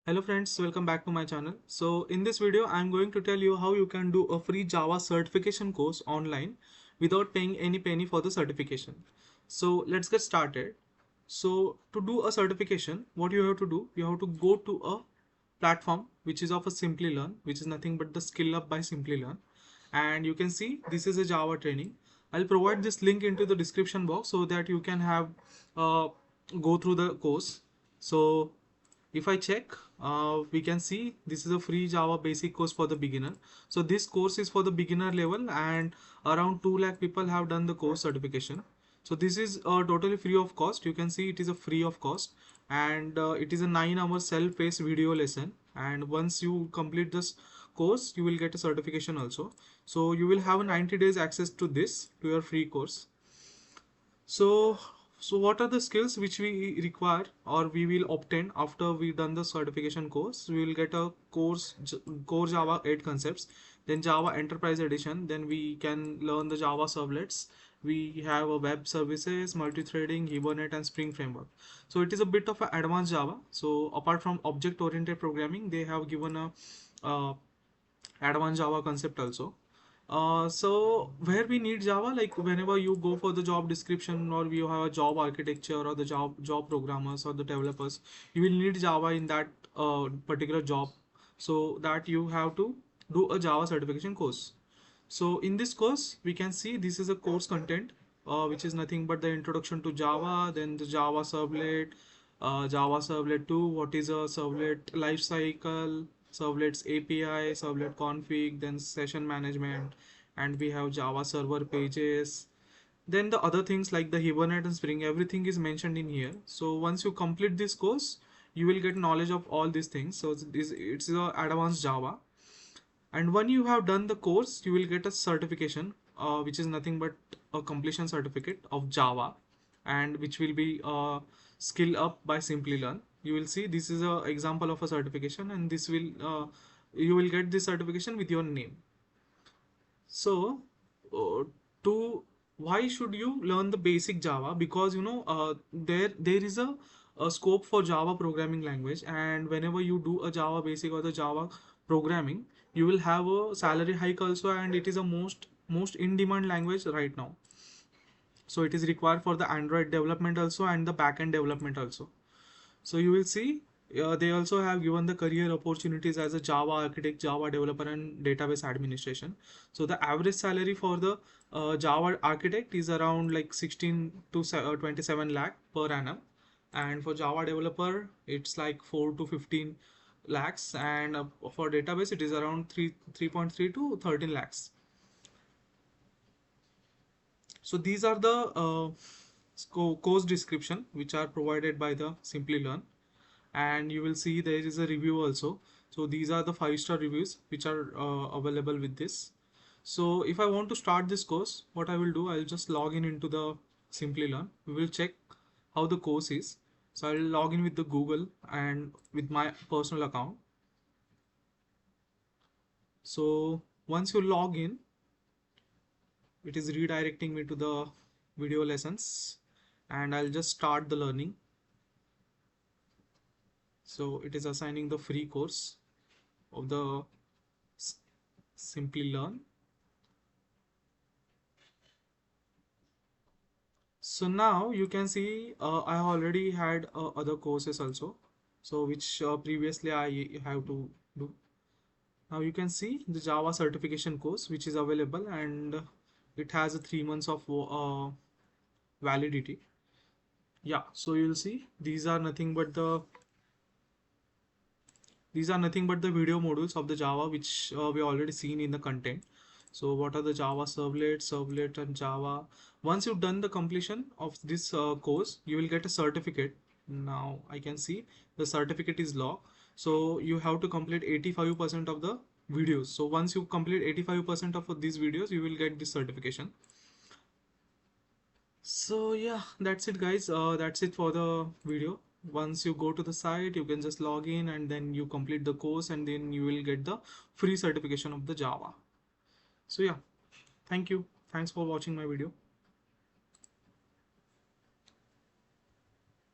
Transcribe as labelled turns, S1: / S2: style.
S1: Hello friends, welcome back to my channel. So in this video, I'm going to tell you how you can do a free Java certification course online without paying any penny for the certification. So let's get started. So to do a certification, what you have to do, you have to go to a platform which is of a Simplilearn, which is nothing but the Skill Up by Simplilearn. And you can see this is a Java training. I'll provide this link into the description box so that you can have go through the course. So if I check, we can see this is a free Java basic course for the beginner. So this course is for the beginner level and around 2 lakh people have done the course certification. So this is totally free of cost. You can see it is a free of cost, and it is a 9-hour self-paced video lesson. And once you complete this course, you will get a certification also. So you will have a 90 days access to this, to your free course. So, so what are the skills which we require or we will obtain after we done the certification course? We will get a core Java 8 concepts, then Java Enterprise Edition, then we can learn the Java servlets. We have a web services, multi-threading, Hibernate and Spring Framework. So it is a bit of an advanced Java. So apart from object-oriented programming, they have given a advanced Java concept also. So where we need Java, like whenever you go for the job description or you have a job architecture or the job programmers or the developers, you will need Java in that particular job. So that you have to do a Java certification course. So in this course, we can see this is a course content, which is nothing but the introduction to Java, then the Java Servlet 2, what is a servlet lifecycle, servlets API, servlet config, then session management, and we have Java server pages. Then the other things like the Hibernate and Spring, everything is mentioned in here. So once you complete this course, you will get knowledge of all these things. So it's a advanced Java. And when you have done the course, you will get a certification, which is nothing but a completion certificate of Java, and which will be skill up by Simplilearn. You will see this is a example of a certification, and this will you will get this certification with your name. So to why should you learn the basic Java? Because there is a scope for Java programming language, and whenever you do a Java basic or the Java programming, you will have a salary hike also, and it is a most in demand language right now. So it is required for the Android development also and the backend development also. So you will see they also have given the career opportunities as a Java architect, Java developer, and database administration. So the average salary for the Java architect is around like 16 to 27 lakh per annum, and for Java developer it's like 4 to 15 lakhs, and for database it is around 3.3 to 13 lakhs. So these are the course description which are provided by the Simplilearn, and you will see there is a review also. So these are the 5-star reviews which are available with this. So if I want to start this course, what I will do, I'll just log in into the Simplilearn. We will check how the course is. So I'll log in with the Google and with my personal account. So once you log in, it is redirecting me to the video lessons, and I'll just start the learning. So it is assigning the free course of the Simplilearn. So now you can see I already had other courses also, so which previously I have to do. Now you can see the Java certification course which is available, and it has a 3 months of validity. Yeah, so you'll see these are nothing but the video modules of the Java which we already seen in the content. So what are the Java servlet and Java? Once you've done the completion of this course, you will get a certificate. Now I can see the certificate is locked. So you have to complete 85% of the videos. So once you complete 85% of these videos, you will get this certification. So yeah, that's it guys. That's it for the video. Once you go to the site, you can just log in and then you complete the course, and then you will get the free certification of the Java. So yeah, thank you. Thanks for watching my video.